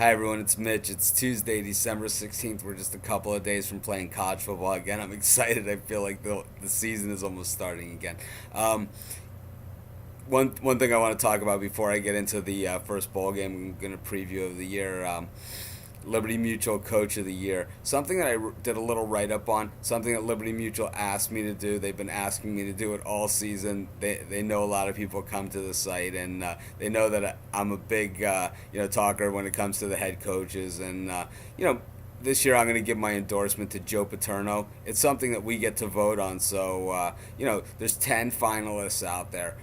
Hi everyone, it's Mitch. It's Tuesday, December 16th. We're just a couple of days from playing college football again. I'm excited. I feel like the season is almost starting again. Um, one thing I want to talk about before I get into the first bowl game, I'm going to preview of the year. Liberty Mutual Coach of the Year. Something that did a little write up on. Something that Liberty Mutual asked me to do. They've been asking me to do it all season. They know a lot of people come to the site, and they know that I'm a big talker when it comes to the head coaches. And this year I'm going to give my endorsement to Joe Paterno. It's something that we get to vote on. So there's 10 finalists out there.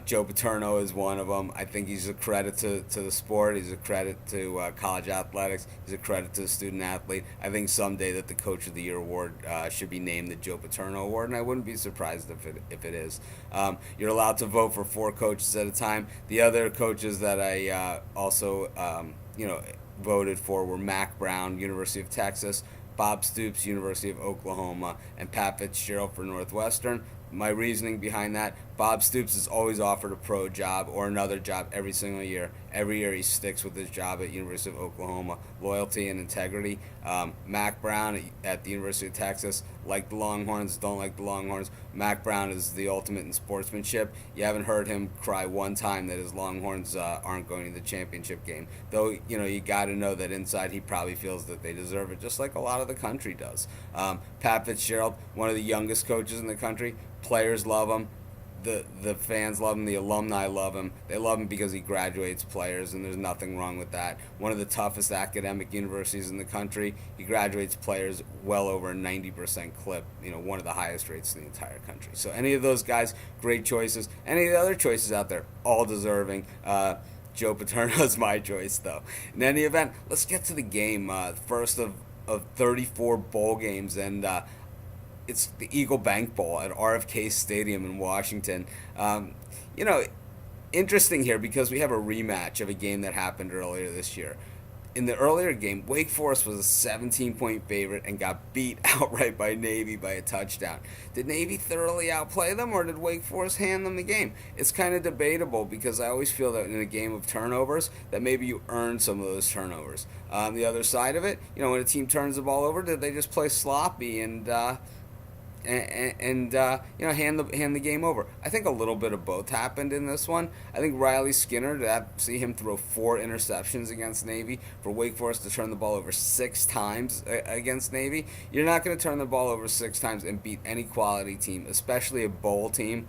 Joe Paterno is one of them. I think he's a credit to the sport. He's a credit to college athletics. He's a credit to the student athlete. I think someday that the Coach of the Year award should be named the Joe Paterno Award, and I wouldn't be surprised if it is. You're allowed to vote for 4 coaches at a time. The other coaches that I also voted for were Mac Brown, University of Texas, Bob Stoops, University of Oklahoma, and Pat Fitzgerald for Northwestern. My reasoning behind that: Bob Stoops is always offered a pro job or another job every single year. Every year he sticks with his job at University of Oklahoma. Loyalty and integrity. Mac Brown at the University of Texas, like the Longhorns, don't like the Longhorns. Mac Brown is the ultimate in sportsmanship. You haven't heard him cry one time that his Longhorns aren't going to the championship game. Though, you got to know that inside he probably feels that they deserve it, just like a lot of the country does. Pat Fitzgerald, one of the youngest coaches in the country. Players love him. The fans love him. The alumni love him. They love him because he graduates players, and there's nothing wrong with that. One of the toughest academic universities in the country. He graduates players well over a 90% clip. One of the highest rates in the entire country. So any of those guys, great choices. Any of the other choices out there, all deserving. Joe Paterno is my choice, though. In any event, let's get to the game. First of 34 bowl games, and it's the Eagle Bank Bowl at RFK Stadium in Washington. You know, Interesting here because we have a rematch of a game that happened earlier this year. In the earlier game, Wake Forest was a 17-point favorite and got beat outright by Navy by a touchdown. Did Navy thoroughly outplay them, or did Wake Forest hand them the game? It's kind of debatable because I always feel that in a game of turnovers, that maybe you earn some of those turnovers. The other side of it, when a team turns the ball over, did they just play sloppy and hand the game over? I think a little bit of both happened in this one. I think Riley Skinner, to see him throw 4 interceptions against Navy, for Wake Forest to turn the ball over 6 times against Navy. You're not going to turn the ball over 6 times and beat any quality team, especially a bowl team.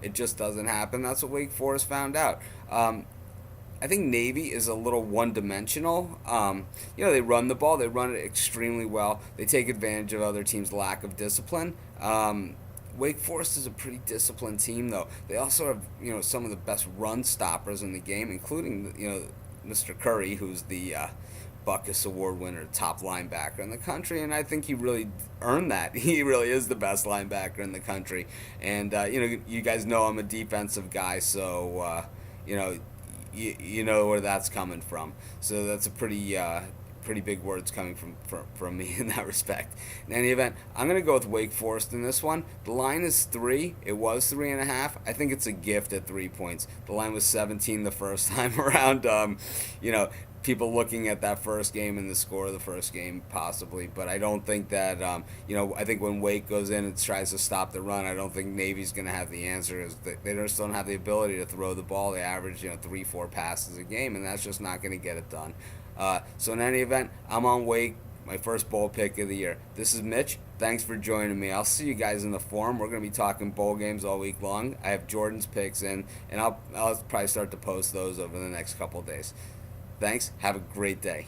It just doesn't happen. That's what Wake Forest found out. I think Navy is a little one-dimensional. They run the ball. They run it extremely well. They take advantage of other teams' lack of discipline. Wake Forest is a pretty disciplined team, though. They also have, some of the best run stoppers in the game, including, Mr. Curry, who's the Buckus Award winner, top linebacker in the country, and I think he really earned that. He really is the best linebacker in the country. And, you guys know I'm a defensive guy, so, you know where that's coming from. So that's a pretty big words coming from me in that respect. In any event, I'm going to go with Wake Forest in this one. The line is 3. It was 3.5. I think it's a gift at 3 points. The line was 17 the first time around. People looking at that first game and the score of the first game possibly, but I don't think that I think when Wake goes in and tries to stop the run, I don't think Navy's going to have the answer. They just don't have the ability to throw the ball. They average 3-4 passes a game, and that's just not going to get it done. So in any event, I'm on Wake, my first bowl pick of the year. This is Mitch. Thanks for joining me. I'll see you guys in the forum. We're going to be talking bowl games all week long. I have Jordan's picks in, and I'll probably start to post those over the next couple of days. Thanks. Have a great day.